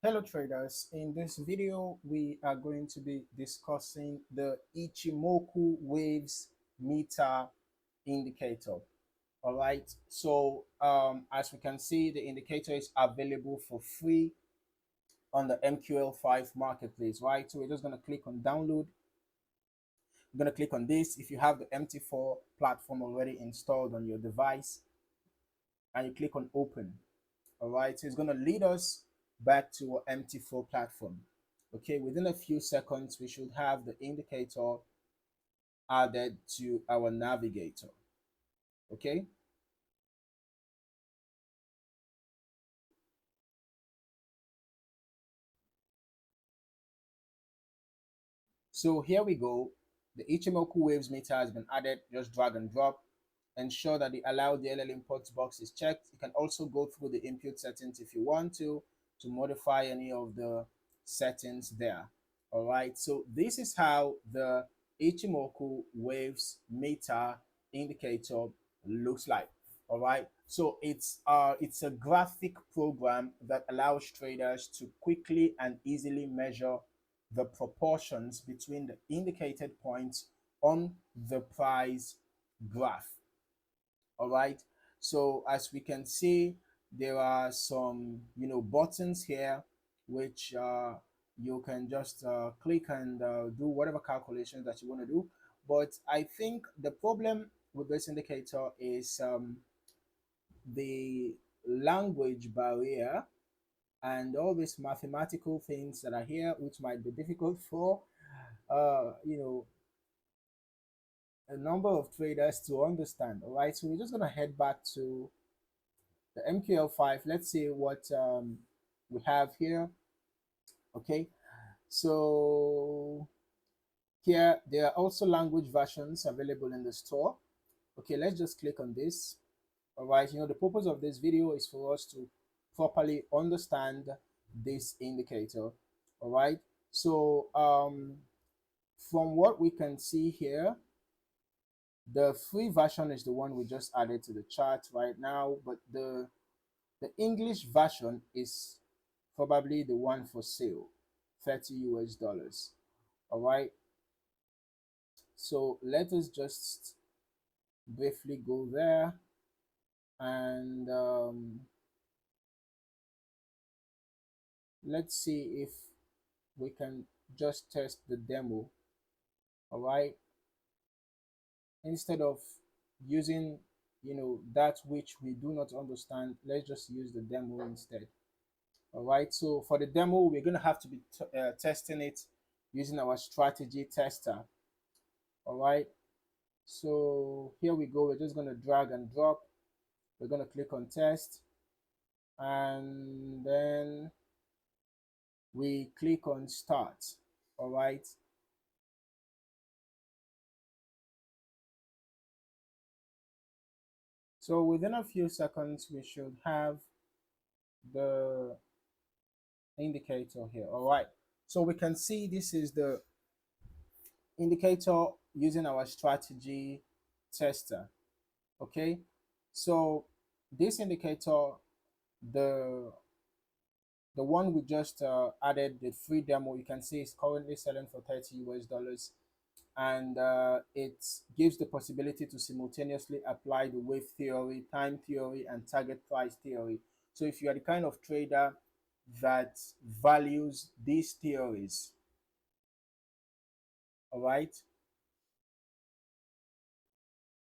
Hello traders, in this video we are going to be discussing the Ichimoku Waves Meter Indicator. All right, so as we can see, the indicator is available for free on the MQL5 marketplace, right? So we're just going to click on download. I'm going to click on this. If you have the MT4 platform already installed on your device, and you click on open. All right, so it's going to lead us back to our MT4 platform. Okay, within a few seconds, we should have the indicator added to our navigator. Okay, so here we go. The Ichimoku Waves meter has been added. Just drag and drop. Ensure that the allow DLL imports box is checked. You can also go through the input settings if you want to modify any of the settings there. All right, so this is how the Ichimoku Waves Meter Indicator looks like. All right, so it's a graphic program that allows traders to quickly and easily measure the proportions between the indicated points on the price graph. All right, so as we can see, there are some buttons here which you can just click and do whatever calculations that you want to do. But I think the problem with this indicator is the language barrier and all these mathematical things that are here, which might be difficult for uh you know a number of traders to understand. All right, so we're just going to head back to the MQL5. Let's see what we have here. Okay, so here there are also language versions available in the store. Okay, let's just click on this. All right, the purpose of this video is for us to properly understand this indicator. All right, so from what we can see here, the free version is the one we just added to the chart right now, but the English version is probably the one for sale, 30 US dollars. All right, so let us just briefly go there and let's see if we can just test the demo. All right, instead of using that which we do not understand, let's just use the demo instead. All right, so for the demo, we're going to have to be testing it using our strategy tester. All right, so here we go. We're just going to drag and drop. We're going to click on test, and then we click on start. All right, so within a few seconds we should have the indicator here. All right, so we can see this is the indicator using our strategy tester. Okay, so this indicator, the the one we just added, the free demo, you can see is currently selling for 30 US dollars, and it gives the possibility to simultaneously apply the wave theory, time theory, and target price theory. So if you are the kind of trader that values these theories, all right,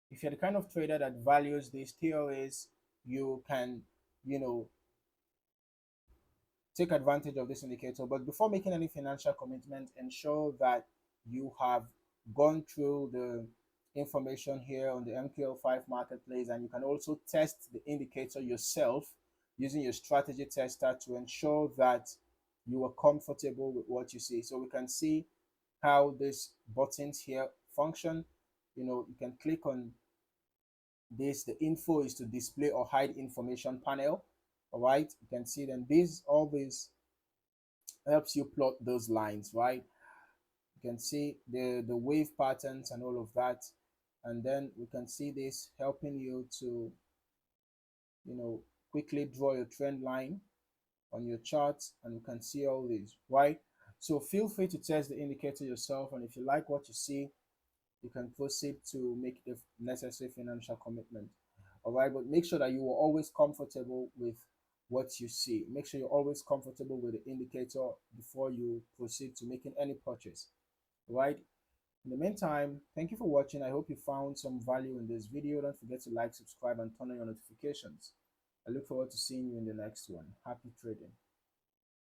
if you're the kind of trader that values these theories, you can, you know, take advantage of this indicator. But before making any financial commitment, ensure that you have gone through the information here on the MQL5 marketplace, and you can also test the indicator yourself using your strategy tester to ensure that you are comfortable with what you see. So we can see how these buttons here function. You can click on this. The info is to display or hide information panel. All right, you can see then all these helps you plot those lines, right? You can see the wave patterns and all of that, and then we can see this helping you to quickly draw your trend line. on your charts, and you can see all these, right? So feel free to test the indicator yourself, and if you like what you see, you can proceed to make the necessary financial commitment. All right, but make sure that you are always comfortable with what you see. Make sure you're always comfortable with the indicator before you proceed to making any purchase. All right. In the meantime, thank you for watching. I hope you found some value in this video. Don't forget to like, subscribe, and turn on your notifications. I look forward to seeing you in the next one. Happy trading.